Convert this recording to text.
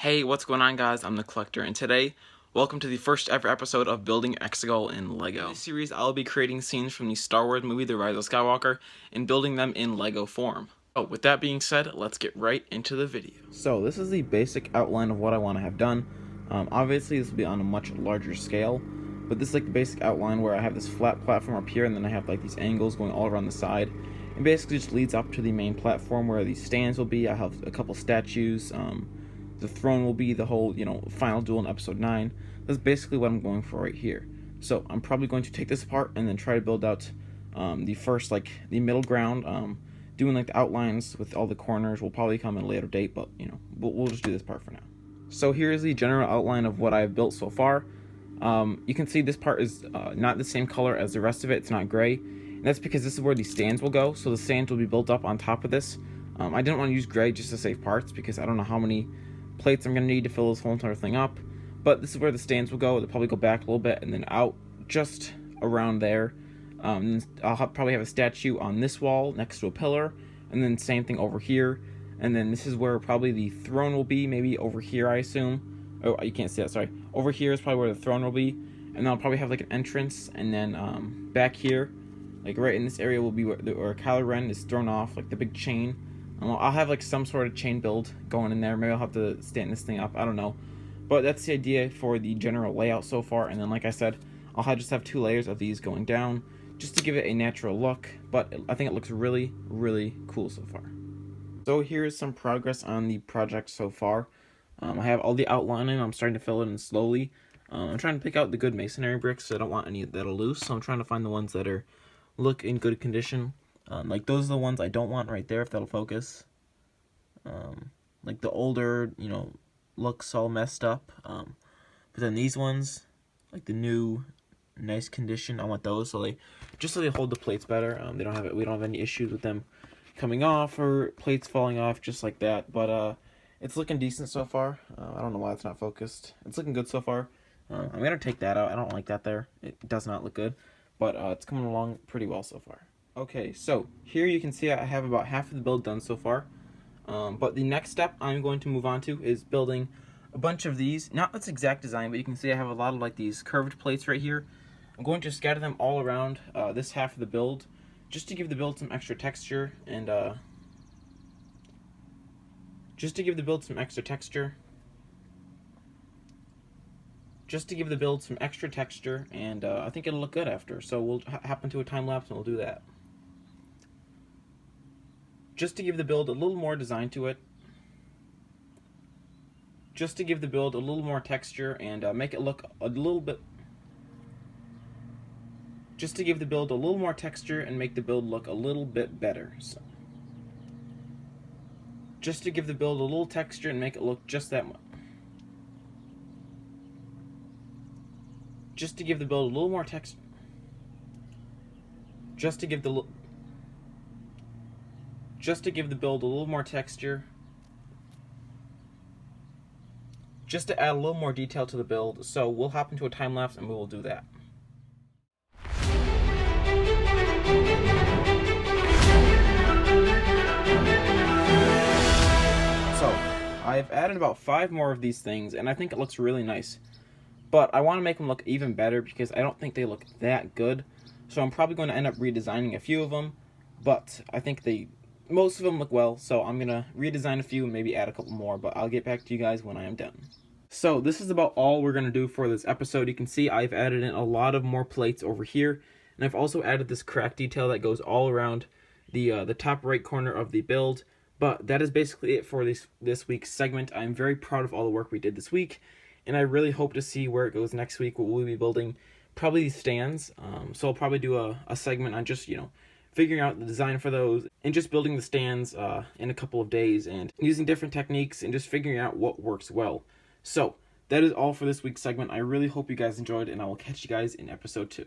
Hey, what's going on, guys? I'm the Collector, and today, welcome to the first ever episode of Building Exegol in LEGO. In this series, I'll be creating scenes from the Star Wars movie The Rise of Skywalker and building them in LEGO form. Oh, with that being said, let's get right into the video. So this is the basic outline of what I want to have done. Obviously, this will be on a much larger scale, but this is like the basic outline where I have this flat platform up here, and then I have like these angles going all around the side. It basically just leads up to the main platform where these stands will be. I have a couple statues. The throne will be the whole, final duel in episode 9. That's basically what I'm going for right here. So I'm probably going to take this apart and then try to build out the first, the middle ground. Doing the outlines with all the corners will probably come at a later date, but we'll just do this part for now. So here's the general outline of what I've built so far. You can see this part is not the same color as the rest of it. It's not gray, and that's because this is where the stands will go. So the stands will be built up on top of this. I didn't want to use gray just to save parts because I don't know how many plates I'm going to need to fill this whole entire thing up, but this is where the stands will go. They'll probably go back a little bit and then out just around there. I'll probably have a statue on this wall next to a pillar, and then same thing over here, and then this is where probably the throne will be, maybe over here I assume. Oh, you can't see that, sorry. Over here is probably where the throne will be, and then I'll probably have like an entrance, and then back here, like right in this area will be where Kylo Ren is thrown off, like the big chain. I'll have like some sort of chain build going in there. Maybe I'll have to stand this thing up. I don't know. But that's the idea for the general layout so far. And then, like I said, I'll just have 2 layers of these going down just to give it a natural look. But I think it looks really, really cool so far. So here's some progress on the project so far. I have all the outlining. I'm starting to fill it in slowly. I'm trying to pick out the good masonry bricks. So I don't want any that are loose. So I'm trying to find the ones that look in good condition. Like those are the ones I don't want right there, if that'll focus. Like the older, looks all messed up. But then these ones, like the new, nice condition, I want those so they hold the plates better. We don't have any issues with them coming off or plates falling off just like that. But it's looking decent so far. I don't know why it's not focused. It's looking good so far. I'm gonna take that out. I don't like that there. It does not look good, but it's coming along pretty well so far. Okay, so here you can see I have about half of the build done so far. But the next step I'm going to move on to is building a bunch of these. Not this exact design, but you can see I have a lot of these curved plates right here. I'm going to scatter them all around this half of the build just to give the build some extra texture and I think it'll look good after. So we'll hop into a time lapse and we'll do that. Just to give the build a little more design to it. Just to give the build a little more texture and make it look a little bit... Just to give the build a little more texture and make the build look a little bit better. So, just to give the build a little texture and make it look just that much. Just to give the build a little more texture. Just to give the build a little more texture. Just to add a little more detail to the build. So we'll hop into a time lapse and we will do that. So I've added about 5 more of these things and I think it looks really nice. But I want to make them look even better because I don't think they look that good. So I'm probably going to end up redesigning a few of them. But I think most of them look well, so I'm going to redesign a few and maybe add a couple more, but I'll get back to you guys when I am done. So this is about all we're going to do for this episode. You can see I've added in a lot of more plates over here, and I've also added this crack detail that goes all around the top right corner of the build. But that is basically it for this week's segment. I'm very proud of all the work we did this week, and I really hope to see where it goes next week. We'll be building probably these stands, so I'll probably do a segment on just, figuring out the design for those and just building the stands in a couple of days and using different techniques and just figuring out what works well. So that is all for this week's segment. I really hope you guys enjoyed, and I will catch you guys in episode 2.